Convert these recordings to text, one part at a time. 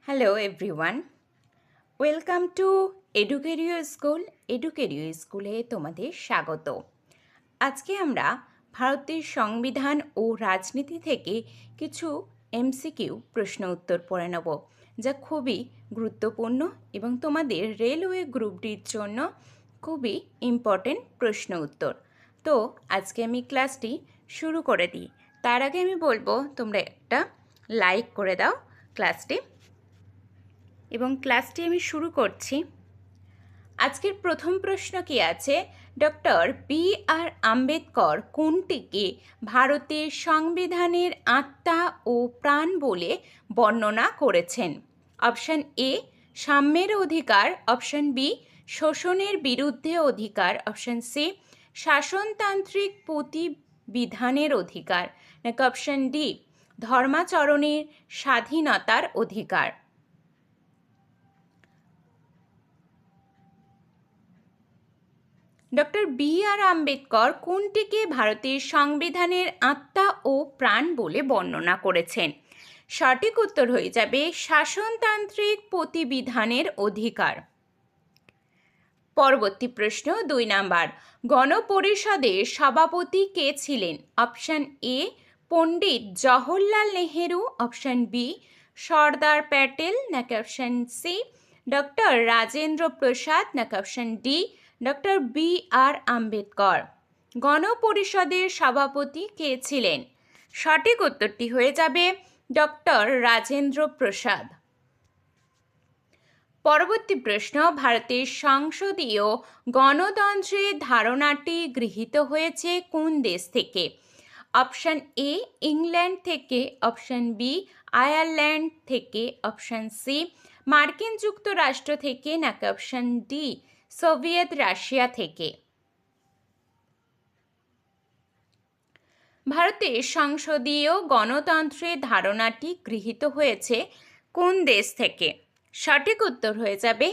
Hello everyone, welcome to Educario school. Educario স্কুলে তোমাদের স্বাগত। আজকে আমরা ভারতের সংবিধান ও রাজনীতি থেকে কিছু এমসিকিউ প্রশ্ন উত্তর পড়ে নেব, যা খুবই গুরুত্বপূর্ণ এবং তোমাদের রেলওয়ে গ্রুপ ডির জন্য খুবই ইম্পর্টেন্ট প্রশ্ন উত্তর। তো আজকে আমি ক্লাসটি শুরু করে দিই। তার আগে আমি বলবো তোমরা একটা লাইক করে দাও ক্লাসটি, এবং ক্লাসটি আমি শুরু করছি। আজকের প্রথম প্রশ্ন কি আছে, ডক্টর বি.আর. আম্বেদকর কোনটিকে ভারতের সংবিধানের আত্মা ও প্রাণ বলে বর্ণনা করেছেন? অপশন এ সাম্যের অধিকার, অপশন বি শোষণের বিরুদ্ধে অধিকার, অপশন সি শাসনতান্ত্রিক প্রতিবিধানের অধিকার, নাকি অপশন ডি ধর্মাচরণের স্বাধীনতার অধিকার? Doctor B R. আম্বেদকর কোনটিকে ভারতের সংবিধানের আত্মা ও প্রাণ বলে বর্ণনা করেছেন? সঠিক উত্তর হয়ে যাবে শাসনতান্ত্রিক প্রতিবিধানের অধিকার। পরবর্তী প্রশ্ন 2 নাম্বার, গণপরিষদের সভাপতি কে ছিলেন? Option A Pandit Jawaharlal Nehru, option B Sardar Patel, নাকি option C doctor Rajendra Prasad, নাকি option D doctor B R. Ambedkar. গণপরিষদের সভাপতি কে ছিলেন? সঠিক উত্তরটি হয়ে যাবে ডক্টর রাজেন্দ্র প্রসাদ। পরবর্তী প্রশ্ন, ভারতের সংসদীয় গণতন্ত্রের ধারণাটি গৃহীত হয়েছে কোন দেশ থেকে? অপশন এ ইংল্যান্ড থেকে, অপশন বি আয়ারল্যান্ড থেকে, অপশন সি মার্কিন যুক্তরাষ্ট্র থেকে, নাকি অপশন ডি সোভিয়েত রাশিয়া থেকে? ভারতের সংসদীয় গণতন্ত্রের ধারণাটি গৃহীত হয়েছে কোন দেশ থেকে? সঠিক উত্তর হয়ে যাবে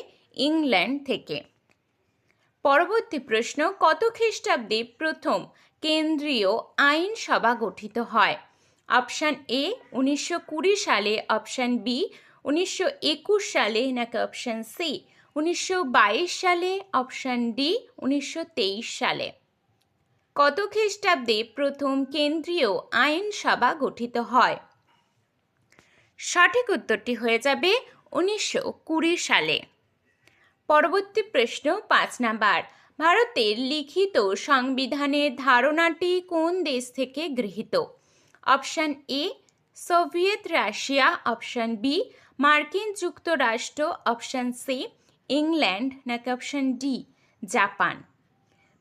ইংল্যান্ড থেকে। পরবর্তী প্রশ্ন, কত খ্রিস্টাব্দে প্রথম কেন্দ্রীয় আইনসভা গঠিত হয়? অপশান এ 1920 সালে, অপশান বি 1921 সালে, নাকি অপশান সি 1922 সালে, অপশান ডি 1923 সালে? কত খ্রিস্টাব্দে প্রথম কেন্দ্রীয় আইনসভা গঠিত হয়? সঠিক উত্তরটি হয়ে যাবে 1920 সালে। পরবর্তী প্রশ্ন 5 নাম্বার, ভারতের লিখিত সংবিধানের ধারণাটি কোন দেশ থেকে গৃহীত? Option A Soviet Russia, option B মার্কিন যুক্তরাষ্ট্র, অপশান সি ইংল্যান্ড, নাকি অপশান ডি জাপান?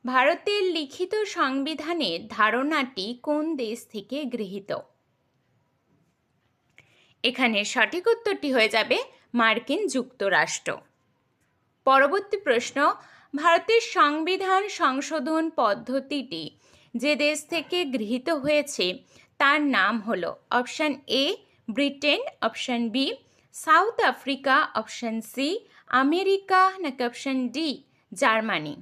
ভারতের লিখিত সংবিধানের ধারণাটি কোন দেশ থেকে গৃহীত? এখানে সঠিক উত্তরটি হয়ে যাবে মার্কিন যুক্তরাষ্ট্র। পরবর্তী প্রশ্ন, ভারতের সংবিধান সংশোধন পদ্ধতিটি যে দেশ থেকে গৃহীত হয়েছে তার নাম হলো? Option A Britain, option B South Africa, option C America, নাকি অপশান ডি জার্মানি?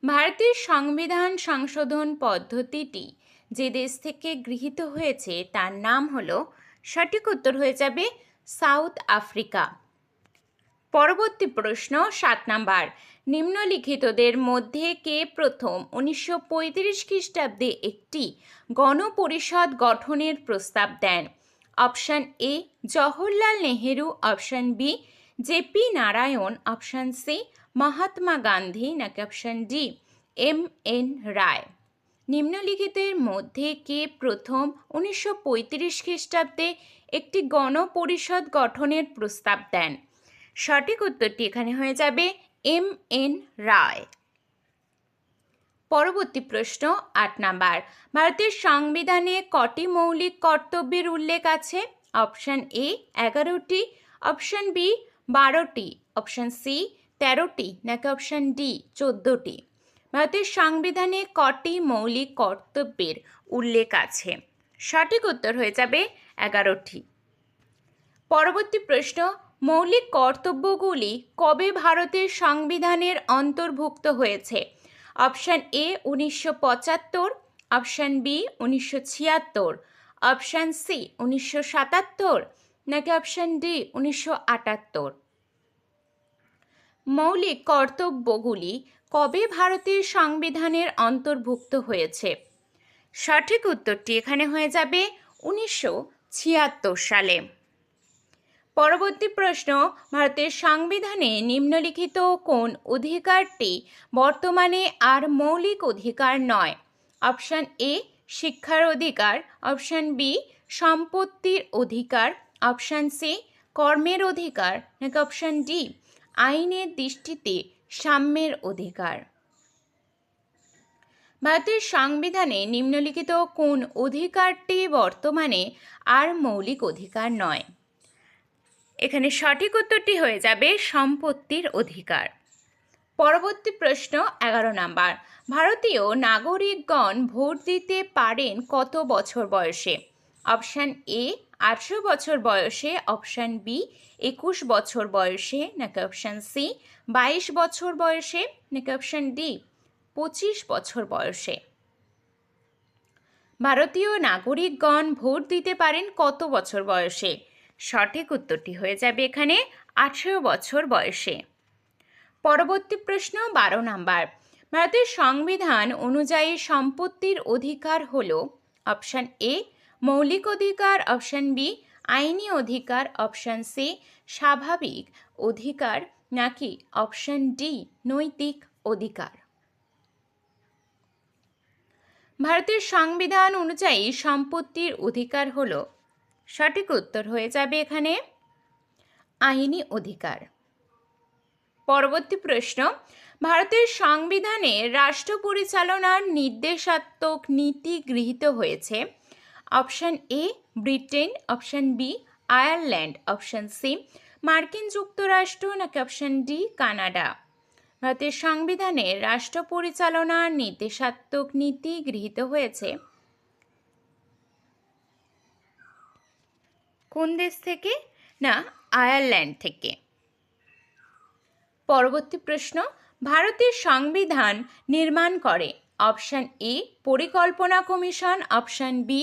ভারতের সংবিধান সংশোধন পদ্ধতিটি যে দেশ থেকে গৃহীত হয়েছে তার নাম হলো? সঠিক উত্তর হয়ে যাবে সাউথ আফ্রিকা। পরবর্তী প্রশ্ন 7 নাম্বার, নিম্নলিখিতদের মধ্যে কে প্রথম 1935 খ্রিস্টাব্দে একটি গণপরিষদ গঠনের প্রস্তাব দেন? Option A Jawaharlal Nehru, option B JP Narayan, option C Mahatma Gandhi, নাকি অপশান ডি এম.এন. রায়? নিম্নলিখিতের মধ্যে কে প্রথম 1935 খ্রিস্টাব্দে একটি গণপরিষদ গঠনের প্রস্তাব দেন? সঠিক উত্তরটি এখানে হয়ে যাবে এম.এন. রায়। পরবর্তী প্রশ্ন 8 নাম্বার, ভারতের সংবিধানে কটি মৌলিক কর্তব্যের উল্লেখ আছে? অপশান এ 11টি, অপশান বি 12টি, অপশান সি 13টি, নাকি অপশান ডি 14টি? ভারতের সংবিধানে কটি মৌলিক কর্তব্যের উল্লেখ আছে? সঠিক উত্তর হয়ে যাবে 11টি। পরবর্তী প্রশ্ন, মৌলিক কর্তব্যগুলি কবে ভারতের সংবিধানের অন্তর্ভুক্ত হয়েছে? Option A 1975, option B 1976, option C 1977, নাকি অপশন ডি 1978? মৌলিক কর্তব্যগুলি কবে ভারতের সংবিধানের অন্তর্ভুক্ত হয়েছে? সঠিক উত্তরটি এখানে হয়ে যাবে 1976 সালে। পরবর্তী প্রশ্ন, ভারতের সংবিধানে নিম্নলিখিত কোন অধিকারটি বর্তমানে আর মৌলিক অধিকার নয়? অপশন এ শিক্ষার অধিকার, অপশন বি সম্পত্তির অধিকার, অপশন সি কর্মের অধিকার, নাকি অপশন ডি আইনের দৃষ্টিতে সাম্যের অধিকার? ভারতের সংবিধানে নিম্নলিখিত কোন অধিকারটি বর্তমানে আর মৌলিক অধিকার নয়? এখানে সঠিক উত্তরটি হয়ে যাবে সম্পত্তির অধিকার। পরবর্তী প্রশ্ন 11 নাম্বার, ভারতীয় নাগরিকগণ ভোট দিতে পারেন কত বছর বয়সে? অপশান এ 18 বছর বয়সে, অপশান বি 21 বছর বয়সে, নাকি অপশান সি 22 বছর বয়সে, নাকি অপশান ডি 25 বছর বয়সে? ভারতীয় নাগরিকগণ ভোট দিতে পারেন কত বছর বয়সে? সঠিক উত্তরটি হয়ে যাবে এখানে 18 বছর বয়সে। পরবর্তী প্রশ্ন 12 নাম্বার, ভারতের সংবিধান অনুযায়ী সম্পত্তির অধিকার হল অপশান এ মৌলিক অধিকার, অপশান বি আইনি অধিকার, অপশান সি স্বাভাবিক অধিকার, নাকি অপশান ডি নৈতিক অধিকার? ভারতের সংবিধান অনুযায়ী সম্পত্তির অধিকার হল, সঠিক উত্তর হয়ে যাবে এখানে আইনি অধিকার। পরবর্তী প্রশ্ন, ভারতের সংবিধানে রাষ্ট্র পরিচালনার নির্দেশাত্মক নীতি গৃহীত হয়েছে? Option A Britain, option B Ireland, option C মার্কিন যুক্তরাষ্ট্র, নাকি অপশান ডি কানাডা? ভারতের সংবিধানে রাষ্ট্র পরিচালনার নির্দেশাত্মক নীতি গৃহীত হয়েছে কোন দেশ থেকে? না, আয়ারল্যান্ড থেকে। পরবর্তী প্রশ্ন, ভারতের সংবিধান নির্মাণ করে অপশান এ পরিকল্পনা কমিশন, অপশান বি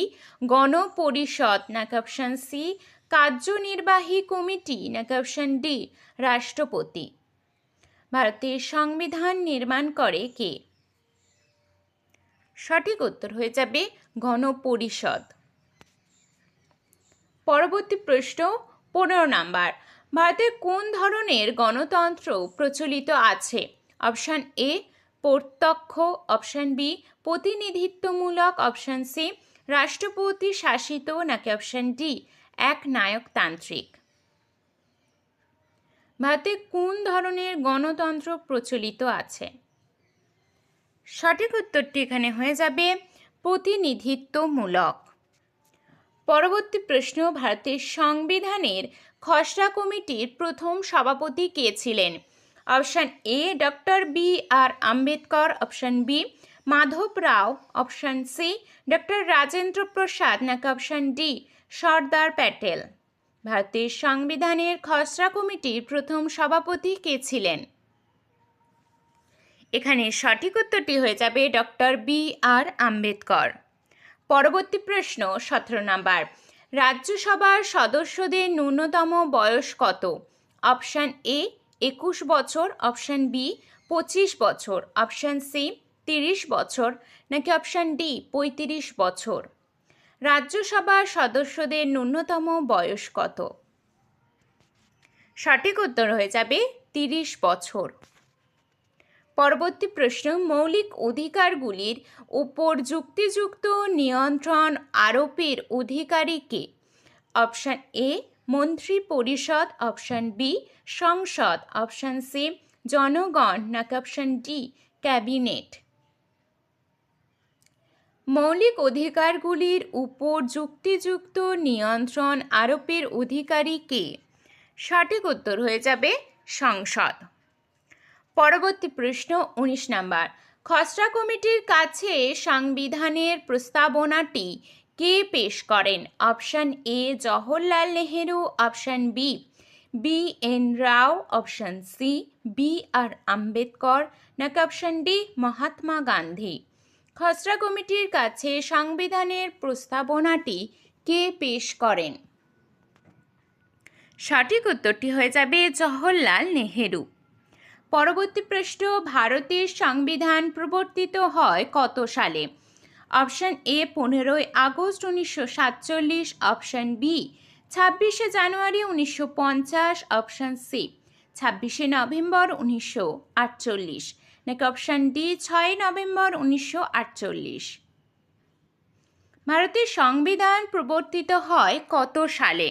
গণপরিষদ, নাকি অপশান সি কার্যনির্বাহী কমিটি, নাকি অপশান ডি রাষ্ট্রপতি? ভারতের সংবিধান নির্মাণ করে কে? সঠিক উত্তর হয়ে যাবে গণপরিষদ। পরবর্তী প্রশ্ন 15 নাম্বার, ভারতে কোন ধরনের গণতন্ত্র প্রচলিত আছে? অপশান এ প্রত্যক্ষ, অপশান বি প্রতিনিধিত্বমূলক, অপশান সি রাষ্ট্রপতি শাসিত, নাকি অপশান ডি একনায়কতান্ত্রিক? ভারতে কোন ধরনের গণতন্ত্র প্রচলিত আছে? সঠিক উত্তরটি এখানে হয়ে যাবে প্রতিনিধিত্বমূলক। পরবর্তী প্রশ্ন, ভারতের সংবিধানের খসড়া কমিটির প্রথম সভাপতি কে ছিলেন? Option A doctor B R Ambedkar, option B Madhav Rao, option C doctor Rajendra Prasad, নাকি অপশান ডি সর্দার প্যাটেল? ভারতের সংবিধানের খসড়া কমিটির প্রথম সভাপতি কে ছিলেন? এখানে সঠিক উত্তরটি হয়ে যাবে ডক্টর বি আর আম্বেদকর। পরবর্তী প্রশ্ন 17 নাম্বার, রাজ্যসভার সদস্যদের ন্যূনতম বয়স কত? অপশান এ 21 বছর, অপশান বি 25 বছর, অপশান সি 30 বছর, নাকি অপশান ডি 35 বছর? রাজ্যসভার সদস্যদের ন্যূনতম বয়স কত? সঠিক উত্তর হয়ে যাবে 30 বছর। পরবর্তী প্রশ্ন, মৌলিক অধিকারগুলির উপর যুক্তিযুক্ত নিয়ন্ত্রণ আরোপের অধিকারী কে? অপশান এ মন্ত্রী পরিষদ, অপশান বি সংসদ, অপশান সি জনগণ, নাকি অপশান ডি ক্যাবিনেট? মৌলিক অধিকারগুলির উপর যুক্তিযুক্ত নিয়ন্ত্রণ আরোপের অধিকারী কে? সঠিক উত্তর হয়ে যাবে সংসদ। পরবর্তী প্রশ্ন 19 নাম্বার, খসড়া কমিটির কাছে সংবিধানের প্রস্তাবনাটি কে পেশ করেন? Option A Jawaharlal Nehru, option B B N Rao, option C B R Ambedkar, নাকি অপশান ডি মহাত্মা গান্ধী? খসড়া কমিটির কাছে সংবিধানের প্রস্তাবনাটি কে পেশ করেন? সঠিক উত্তরটি হয়ে যাবে জওহরলাল নেহেরু। পরবর্তী প্রশ্ন, ভারতের সংবিধান প্রবর্তিত হয় কত সালে? অপশান এ 15ই আগস্ট 1947, অপশান বি 26শে জানুয়ারি 1950, অপশান সি 26শে নভেম্বর 1948, নাকি অপশান ডি 6ই নভেম্বর 1948? ভারতের সংবিধান প্রবর্তিত হয় কত সালে?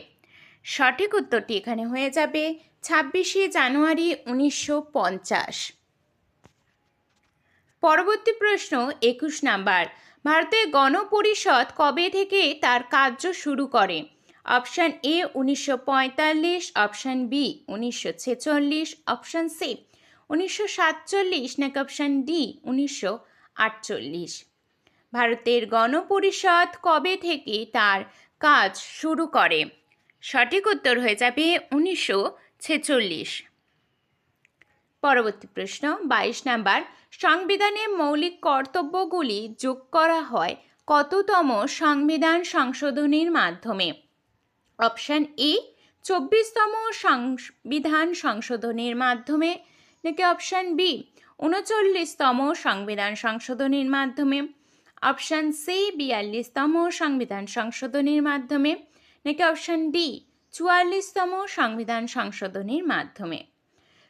সঠিক উত্তরটি এখানে হয়ে যাবে 26শে জানুয়ারি 1950। পরবর্তী প্রশ্ন 21 নাম্বার, ভারতের গণপরিষদ কবে থেকে তার কার্য শুরু করে? Option A 1945, option B 1946, option C 1947, নাকি অপশান ডি 1948? ভারতের গণপরিষদ কবে থেকে তার কাজ শুরু করে? সঠিক উত্তর হয়ে যাবে 1946। পরবর্তী প্রশ্ন 22 নাম্বার, সংবিধানে মৌলিক কর্তব্যগুলি যোগ করা হয় কততম সংবিধান সংশোধনীর মাধ্যমে? অপশান এ 24তম সংবিধান সংশোধনীর মাধ্যমে, নাকি অপশান বি 39তম সংবিধান সংশোধনীর মাধ্যমে, অপশান সি 42তম সংবিধান সংশোধনীর মাধ্যমে, নাকি অপশান ডি 44তম সংবিধান সংশোধনীর মাধ্যমে?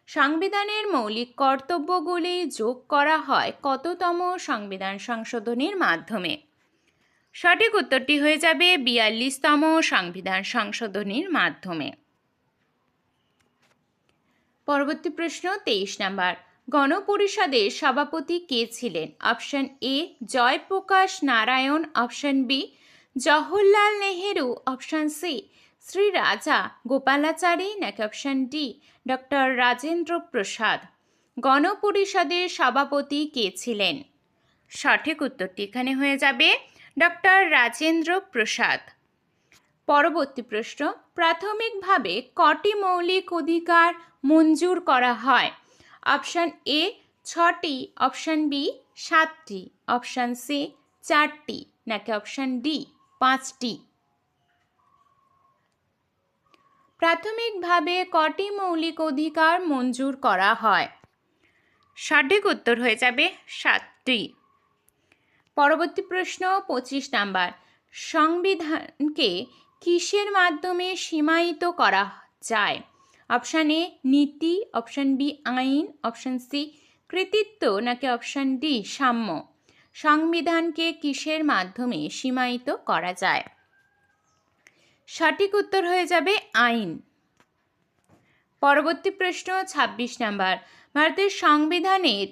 সংবিধানের মৌলিক কর্তব্যগুলি যোগ করা হয় কততম সংবিধান সংশোধনীর মাধ্যমে? সঠিক উত্তরটি হয়ে যাবে 42তম সংবিধান সংশোধনীর মাধ্যমে। পরবর্তী প্রশ্ন 23 নাম্বার, গণপরিষদের সভাপতি কে ছিলেন? Option A Jayaprakash Narayan, option B Jawaharlal Nehru, option C Shri Rajagopalachari, নাকি option D doctor Rajendra Prasad? গণপরিষদের সভাপতি কে ছিলেন? সঠিক উত্তরটি এখানে হয়ে যাবে ডক্টর রাজেন্দ্র প্রসাদ। পরবর্তী প্রশ্ন, প্রাথমিকভাবে কটি মৌলিক অধিকার মঞ্জুর করা হয়? অপশান এ 6টি, অপশান বি 7টি, অপশান সি 4টি, নাকি অপশান ডি 5টি? প্রাথমিকভাবে কটি মৌলিক অধিকার মঞ্জুর করা হয়? সঠিক উত্তর হয়ে যাবে 7টি। পরবর্তী প্রশ্ন 25 নাম্বার, সংবিধানকে কিসের মাধ্যমে সীমায়িত করা যায়? অপশান এ নীতি, অপশান বি আইন, অপশান সি কৃতিত্ব, নাকি অপশান ডি সাম্য? সংবিধানকে কিসের মাধ্যমে সীমায়িত করা যায়? সঠিক উত্তর হয়ে যাবে আইন। পরবর্তী প্রশ্ন 26 নাম্বার, ভারতের সংবিধানের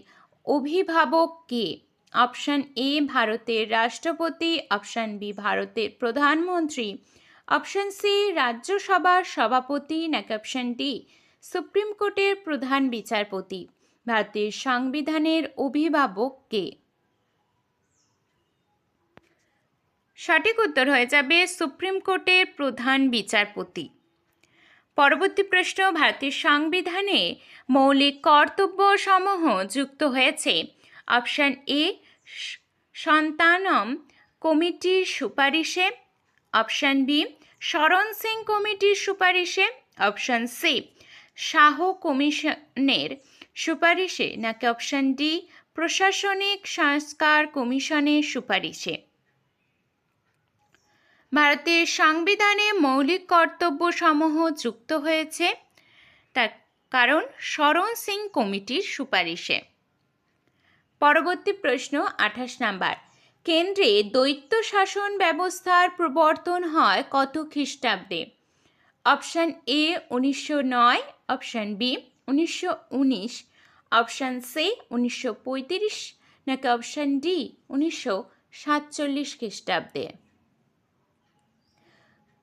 অভিভাবক কে? অপশান এ ভারতের রাষ্ট্রপতি, অপশান বি ভারতের প্রধানমন্ত্রী, অপশান সি রাজ্যসভার সভাপতি, নাকি অপশান ডি সুপ্রিম কোর্টের প্রধান বিচারপতি? ভারতের সংবিধানের অভিভাবক কে? সঠিক উত্তর হয়ে যাবে সুপ্রিম কোর্টের প্রধান বিচারপতি। পরবর্তী প্রশ্ন, ভারতের সংবিধানে মৌলিক কর্তব্যসমূহ যুক্ত হয়েছে। অপশান এ সন্তানম কমিটির সুপারিশে, অপশান বি শরণ সিং কমিটির সুপারিশে, অপশান সি শাহ কমিশনের সুপারিশে, নাকি অপশান ডি প্রশাসনিক সংস্কার কমিশনের সুপারিশে? ভারতের সংবিধানে মৌলিক কর্তব্যসমূহ যুক্ত হয়েছে তার কারণ শরণ সিং কমিটির সুপারিশে। পরবর্তী প্রশ্ন 28 নাম্বার, কেন্দ্রে দ্বৈত শাসন ব্যবস্থার প্রবর্তন হয় কত খ্রিস্টাব্দে? Option A 1909, option B 1919, option C 1935, নাকি অপশান ডি 1947 খ্রিস্টাব্দে?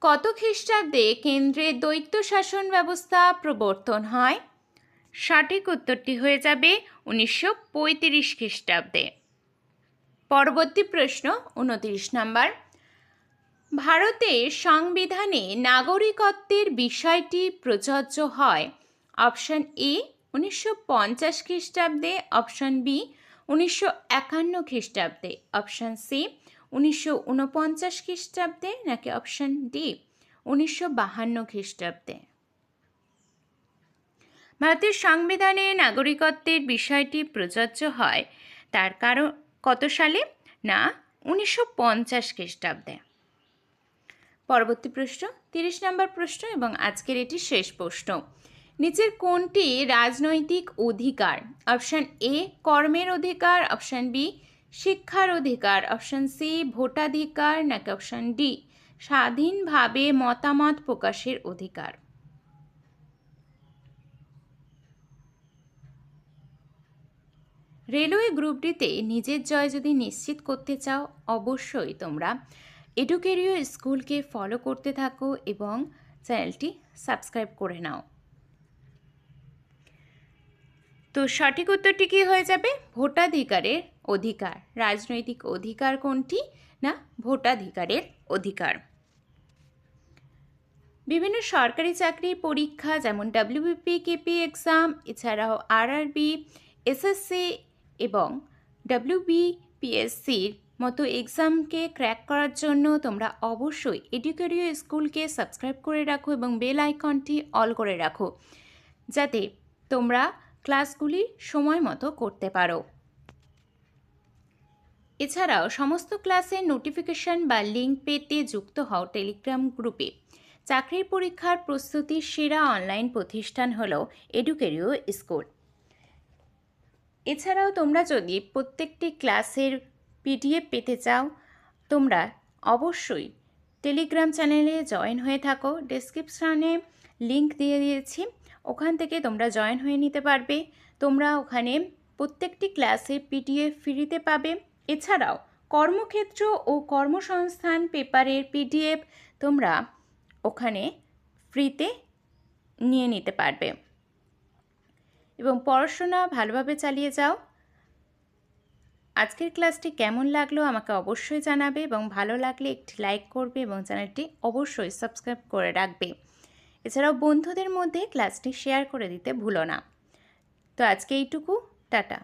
কত খ্রিস্টাব্দে কেন্দ্রে দ্বৈত শাসন ব্যবস্থা প্রবর্তন হয়? সঠিক উত্তরটি হয়ে যাবে 1935 খ্রিস্টাব্দে। পরবর্তী প্রশ্ন 29 নাম্বার, ভারতের সংবিধানে নাগরিকত্বের বিষয়টি প্রযোজ্য হয়। অপশান এ 1950 খ্রিস্টাব্দে, অপশান বি 1951 খ্রিস্টাব্দে, অপশান সি 1949 খ্রিস্টাব্দে, নাকি অপশান ডি 1952 খ্রিস্টাব্দে? ভারতের সংবিধানে নাগরিকত্বের বিষয়টি প্রযোজ্য হয় তার কারণ কত সালে? না 1950 খ্রিস্টাব্দে। পরবর্তী প্রশ্ন 30 নম্বর প্রশ্ন এবং আজকের এটি শেষ প্রশ্ন। নিচের কোনটি রাজনৈতিক অধিকার? অপশান এ কর্মের অধিকার, অপশান বি শিক্ষার অধিকার, অপশান সি ভোটাধিকার, নাকি অপশান ডি স্বাধীনভাবে মতামত প্রকাশের অধিকার? রেলওয়ে গ্রুপ ডিতে নিজের জয় যদি নিশ্চিত করতে চাও, অবশ্যই তোমরা এডুকেরিও স্কুলকে ফলো করতে থাকো এবং চ্যানেলটি সাবস্ক্রাইব করে নাও। তো সঠিক উত্তরটি কী হয়ে যাবে? ভোটাধিকারের অধিকার। রাজনৈতিক অধিকার কোনটি? না ভোটাধিকারের অধিকার। বিভিন্ন সরকারি চাকরির পরীক্ষা যেমন ডাব্লিউবিপি, কেপি এক্সাম, এছাড়াও আরআরবি, এসএসসি এবং ডাব্লিউবিপিএসসির মতো এক্সামকে ক্র্যাক করার জন্য তোমরা অবশ্যই এডুকেরিও স্কুলকে সাবস্ক্রাইব করে রাখো এবং বেল আইকনটি অল করে রাখো, যাতে তোমরা ক্লাসগুলি সময় মতো করতে পারো। এছাড়াও সমস্ত ক্লাসের নোটিফিকেশন বা লিঙ্ক পেতে যুক্ত হও টেলিগ্রাম গ্রুপে। চাকরির পরীক্ষার প্রস্তুতির সেরা অনলাইন প্রতিষ্ঠান হলো এডুকেরিও স্কুল। এছাড়াও তোমরা যদি প্রত্যেকটি ক্লাসের পিডিএফ পেতে চাও, তোমরা অবশ্যই টেলিগ্রাম চ্যানেলে জয়েন হয়ে থাকো। ডেসক্রিপশানে লিঙ্ক দিয়ে দিয়েছি, ওখান থেকে তোমরা জয়েন হয়ে নিতে পারবে। তোমরা ওখানে প্রত্যেকটি ক্লাসের পিডিএফ ফ্রিতে পাবে। এছাড়াও কর্মক্ষেত্র ও কর্মসংস্থান পেপারের পিডিএফ তোমরা ওখানে ফ্রিতে নিয়ে নিতে পারবে এবং পড়াশোনা ভালোভাবে চালিয়ে যাও। আজকের ক্লাসটি কেমন লাগলো আমাকে অবশ্যই জানাবে এবং ভালো লাগলে একটি লাইক করবে এবং চ্যানেলটি অবশ্যই সাবস্ক্রাইব করে রাখবে। এছাড়াও বন্ধুদের মধ্যে ক্লাসটি শেয়ার করে দিতে ভুলো না। তো আজকে এইটুকু, টাটা।